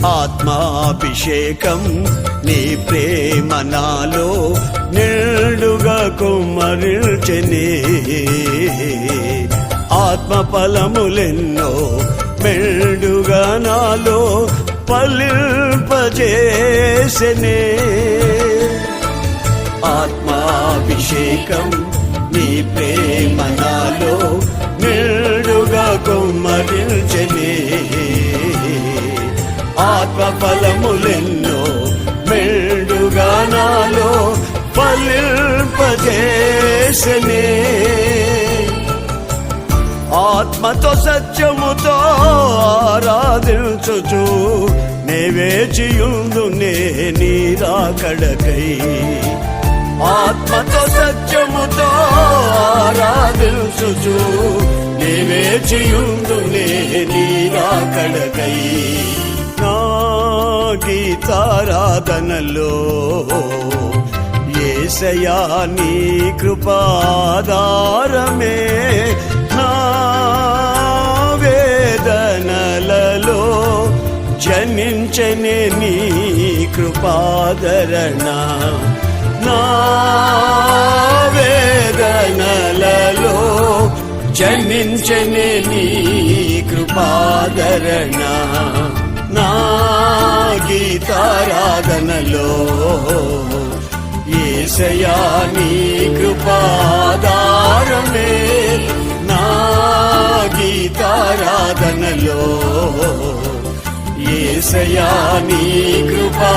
ఆత్మాభిషేకం నీ ప్రేమ నాలో నిండుగా కుమ్మరించెనే. ఆత్మ ఫలములెన్నో మెండుగా నాలో ఫలింపజేసెనే. ఆత్మాభిషేకం నీ ప్రేమ నాలో నిండుగా కుమ్మరించెనే. ఆత్మ ఫలములెన్నో మెండుగా నాలో ఫలింపజేసెనే. ఆత్మతో సత్యముతో ఆరాధించుచు నే వేచియుందునే నీ రాకడకై. ఆత్మతో సత్యముతో ఆరాధించుచు నే వేచియుందునే నీ రాకడకై. నా గీతారాధనలో యేసయ్యా నీ కృపాధారమే. నా వేదనలలో జనించనే నీ కృపాదరణ. నా వేదనలలో జనించనే నీ కృపాదరణ. నా గీతారాధనలో యేసయ్యా నీ కృపాధారమే. నా గీతారాధనలో యేసయ్యా నీ కృపా